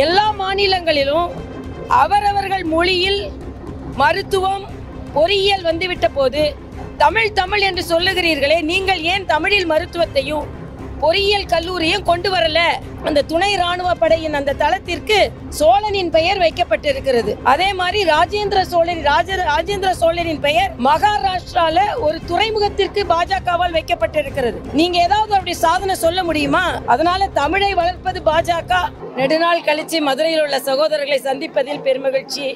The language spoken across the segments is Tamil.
எல்லா மாநிலங்களிலும் அவரவர்கள் மொழியில் மருத்துவம் பொறியியல் வந்துவிட்ட போது தமிழ் தமிழ் என்று சொல்லுகிறீர்களே, நீங்கள் ஏன் தமிழில் மருத்துவத்தையும் பொறியியல் கல்லூரியும் கொண்டு வரல? அந்த துணை ராணுவ படையின் அந்த தளத்திற்கு சோழனின் பெயர் வைக்கப்பட்டிருக்கிறது. அதே மாதிரி ராஜேந்திர சோழனின் பெயர் மகாராஷ்டிரால ஒரு துறைமுகத்திற்கு பாஜகவால் வைக்கப்பட்டிருக்கிறது. நீங்க ஏதாவது அப்படி சாதனை சொல்ல முடியுமா? அதனால தமிழை வளர்ப்பது பாஜக. நெடுநாள் கழிச்சு மதுரையில் உள்ள சகோதரர்களை சந்திப்பதில் பெருமகிழ்ச்சி.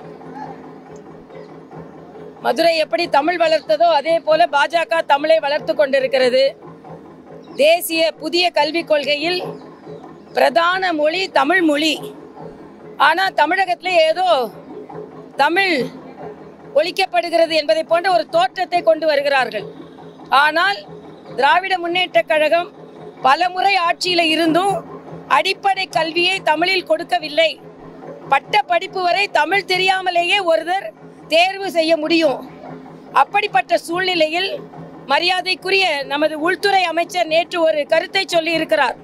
மதுரை எப்படி தமிழ் வளர்த்ததோ அதே போல பாஜக தமிழை வளர்த்து கொண்டிருக்கிறது. தேசிய புதிய கல்விக் கொள்கையில் பிரதான மொழி தமிழ் மொழி. ஆனால் தமிழகத்தில் ஏதோ தமிழ் ஒழிக்கப்படுகிறது என்பதை போன்ற ஒரு தோற்றத்தை கொண்டு வருகிறார்கள். ஆனால் திராவிட முன்னேற்றக் கழகம் பலமுறை ஆட்சியில் இருந்தும் அடிப்படை கல்வியை தமிழில் கொடுக்கவில்லை. பட்ட படிப்பு வரை தமிழ் தெரியாமலேயே ஒருவர் தேர்வு செய்ய முடியும். அப்படிப்பட்ட சூழ்நிலையில் மரியாதைக்குரிய நமது உள்துறை அமைச்சர் நேற்று ஒரு கருத்தை சொல்லி இருக்கிறார்.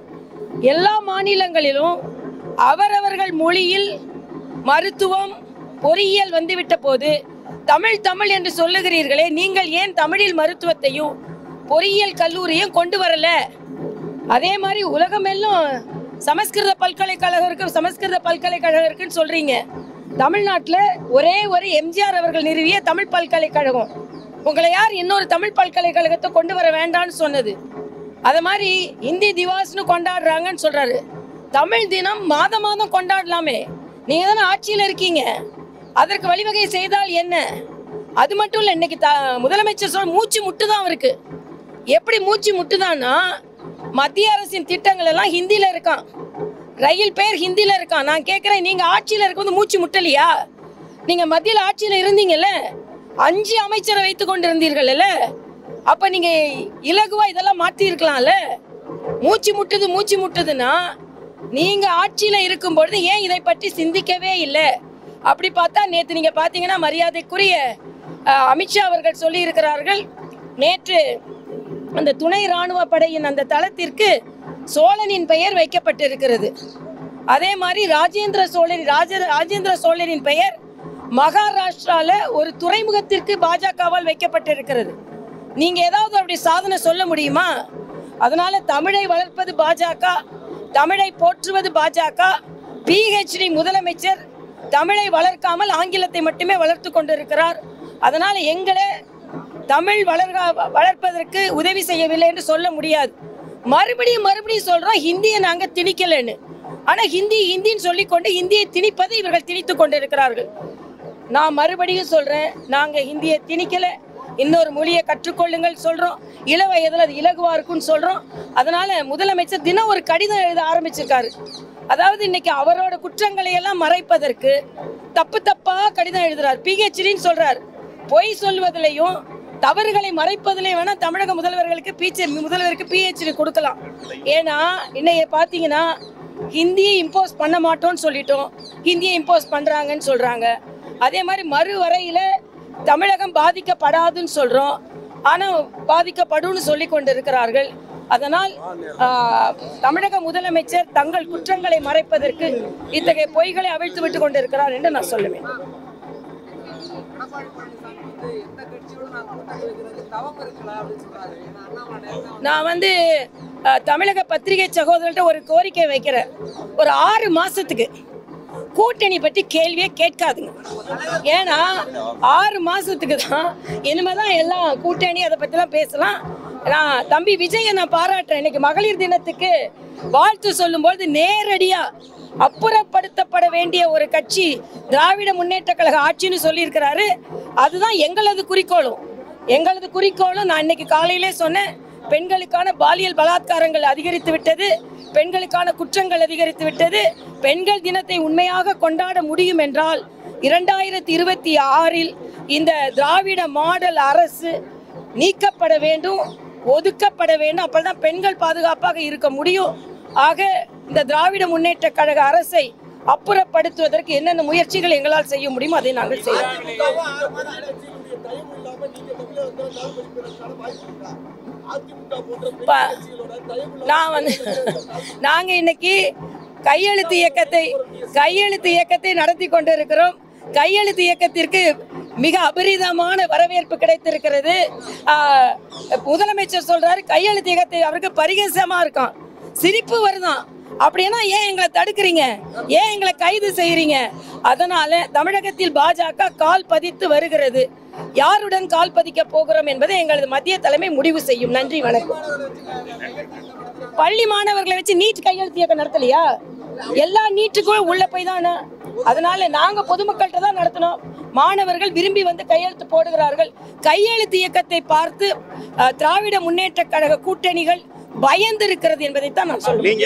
எல்லா மாநிலங்களிலும் அவரவர்கள் மொழியில் மருத்துவம் பொறியியல் வந்துவிட்ட போது தமிழ் தமிழ் என்று சொல்லுகிறீர்களே, நீங்கள் ஏன் தமிழில் மருத்துவத்தையும் பொறியியல் கல்லூரியும் கொண்டு வரல? அதே மாதிரி உலகமெல்லாம் சமஸ்கிருத பல்கலைக்கழகம் இருக்குன்னு சொல்றீங்க. தமிழ்நாட்டில் ஒரே ஒரு எம்ஜிஆர் அவர்கள் நிறுவிய தமிழ் பல்கலைக்கழகம். உங்களை யார் இன்னொரு தமிழ் பல்கலைக்கழகத்தை கொண்டு வர வேண்டாம்னு சொன்னது? அது மாதிரி இந்தி திவாஸ்னு கொண்டாடுறாங்கன்னு சொல்றாரு. தமிழ் தினம் மாதம் மாதம் கொண்டாடலாமே. நீங்க தானே ஆட்சியில் இருக்கீங்க, அதற்கு வழிவகை செய்தால் என்ன? அது மட்டும் இல்லை, இன்னைக்கு முதலமைச்சர் சொல்ல மூச்சு முட்டுதான் அவருக்கு. எப்படி மூச்சு முட்டுதான்னா, மத்திய அரசின் திட்டங்கள் எல்லாம் ஹிந்தியில இருக்கான், ரயில் பேர் ஹிந்தியில இருக்கான். நான் கேட்கிறேன், நீங்க ஆட்சியில் இருக்கும்போது மூச்சு முட்டலையா? நீங்க மத்தியில் ஆட்சியில் இருந்தீங்கல்ல, 5 அமைச்சரை வைத்துக் கொண்டு இருந்தீர்கள். அப்ப நீங்க இலகுவா இதெல்லாம் மாற்றி இருக்கலாம்ல. மூச்சு முட்டுதுன்னா நீங்க ஆட்சியில இருக்கும் பொழுது ஏன் இதை பற்றி சிந்திக்கவே இல்லை? அப்படி பார்த்தா நேற்று நீங்க பாத்தீங்கன்னா மரியாதைக்குரிய அமித்ஷா அவர்கள் சொல்லி இருக்கிறார்கள், நேற்று அந்த துணை ராணுவ படையின் அந்த தளத்திற்கு சோழனின் பெயர் வைக்கப்பட்டிருக்கிறது. அதே மாதிரி ராஜேந்திர சோழனின் பெயர் மகாராஷ்டிரால ஒரு துறைமுகத்திற்கு பாஜகவால் வைக்கப்பட்டிருக்கிறது. நீங்க ஏதாவது அப்படி சாதனை சொல்ல முடியுமா? அதனால தமிழை வளர்ப்பது பாஜக, தமிழை போற்றுவது பாஜக. PhD முதலமைச்சர் தமிழை வளர்க்காமல் ஆங்கிலத்தை மட்டுமே வளர்த்து கொண்டிருக்கிறார். அதனால எங்களை தமிழ் வளர்ப்பதற்கு உதவி செய்யவில்லை என்று சொல்ல முடியாது. மறுபடியும் சொல்றோம், ஹிந்தியை நாங்க திணிக்கலன்னு. ஆனா ஹிந்தின்னு சொல்லிக்கொண்டு ஹிந்தியை திணிப்பதை இவர்கள் திணித்து கொண்டிருக்கிறார்கள். நான் மறுபடியும் சொல்றேன், நாங்க ஹிந்தியை திணிக்கல, இன்னொரு மொழியை கற்றுக்கொள்ளுங்கள் சொல்றோம். இள வயதில் அது இலகுவா இருக்குன்னு சொல்றோம். அதனால முதலமைச்சர் தினம் ஒரு கடிதம் எழுத ஆரம்பிச்சிருக்காரு. அதாவது இன்னைக்கு அவரோட குற்றங்களை எல்லாம் மறைப்பதற்கு தப்பா கடிதம் எழுதுறார். PhDன்னு சொல்றார். பொய் சொல்வதிலையும் தவறுகளை மறைப்பதிலையும் வேணா தமிழக முதல்வருக்கு PhD கொடுக்கலாம். ஏன்னா இன்னைக்கு பாத்தீங்கன்னா ஹிந்தியை இம்போஸ் பண்ண மாட்டோம்னு சொல்லிட்டோம், ஹிந்தியை இம்போஸ் பண்றாங்கன்னு சொல்றாங்க. அதே மாதிரி மறுவரையில தமிழகம் பாதிக்கப்படாதுன்னு சொல்றோம், ஆனா பாதிக்கப்படும்னு சொல்லி கொண்டிருக்கிறார்கள். அதனால் தமிழக முதலமைச்சர் தங்கள் குற்றங்களை மறைப்பதற்கு இத்தகைய பொய்களை அவிழ்த்து விட்டு கொண்டிருக்கிறார் என்று நான் சொல்லுவேன். நான் தமிழக பத்திரிகை சகோதரர்கிட்ட ஒரு கோரிக்கை வைக்கிறேன். ஒரு 6 மாசத்துக்கு கூட்டணி பற்றி கேள்வியே கேட்காதுங்க. ஏன்னா 6 மாசத்துக்கு தான் இனிமேதான் எல்லாம் கூட்டணி அதை பற்றிலாம் பேசலாம். நான் தம்பி விஜயை நான் பாராட்டுறேன். இன்னைக்கு மகளிர் தினத்துக்கு வாழ்த்து சொல்லும்போது நேரடியா அப்புறப்படுத்தப்பட வேண்டிய ஒரு கட்சி திராவிட முன்னேற்ற கழக ஆட்சின்னு சொல்லியிருக்கிறாரு. அதுதான் எங்களது குறிக்கோளும். நான் இன்னைக்கு காலையிலே சொன்னேன், பெண்களுக்கான பாலியல் பலாத்காரங்கள் அதிகரித்து விட்டது, பெண்களுக்கான குற்றங்கள் அதிகரித்து விட்டது. பெண்கள் தினத்தை உண்மையாக கொண்டாட முடியும் என்றால் 2026 இந்த திராவிட மாடல் அரசு நீக்கப்பட வேண்டும், ஒதுக்கப்பட வேண்டும். அப்பதான் பெண்கள் பாதுகாப்பாக இருக்க முடியும். ஆக இந்த திராவிட முன்னேற்ற கழக அரசை அப்புறப்படுத்துவதற்கு என்னென்ன முயற்சிகள் எங்களால் செய்ய முடியுமோ அதை நாங்கள் செய்வோம். நாங்க இன்னைக்கு கையெழுத்து இயக்கத்தை நடத்தி கொண்டிருக்கிறோம். கையெழுத்து இயக்கத்திற்கு மிக அபரிதமான வரவேற்பு கிடைத்திருக்கிறது. முதலமைச்சர் சொல்றாரு கையெழுத்து இயக்கத்தை அவருக்கு பரிகசமா இருக்கான், சிரிப்பு வருதான். அப்படின்னா ஏன் எங்களை தடுக்கிறீங்க, ஏன் எங்களை கைது செய்யறீங்க? அதனால தமிழகத்தில் பாஜக கால் பதித்து வருகிறது. யாருடன் கால் பதிக்க போகிறோம் என்பதை எங்களது மத்திய தலைமை முடிவு செய்யும். நன்றி, வணக்கம். பள்ளி மாணவர்களை வச்சு நீட் கையெழுத்து இயக்கம் நடத்தலையா? எல்லா நீட்டுக்கும் உள்ள போய் தானே. அதனால நாங்க பொதுமக்கள்கிட்ட தான் நடத்தினோம். மாணவர்கள் விரும்பி வந்து கையெழுத்து போடுகிறார்கள். கையெழுத்து இயக்கத்தை பார்த்து திராவிட முன்னேற்ற கழக கூட்டணிகள் பயந்து இருக்கிறது என்பதைத்தான் நான் சொல்றேன்.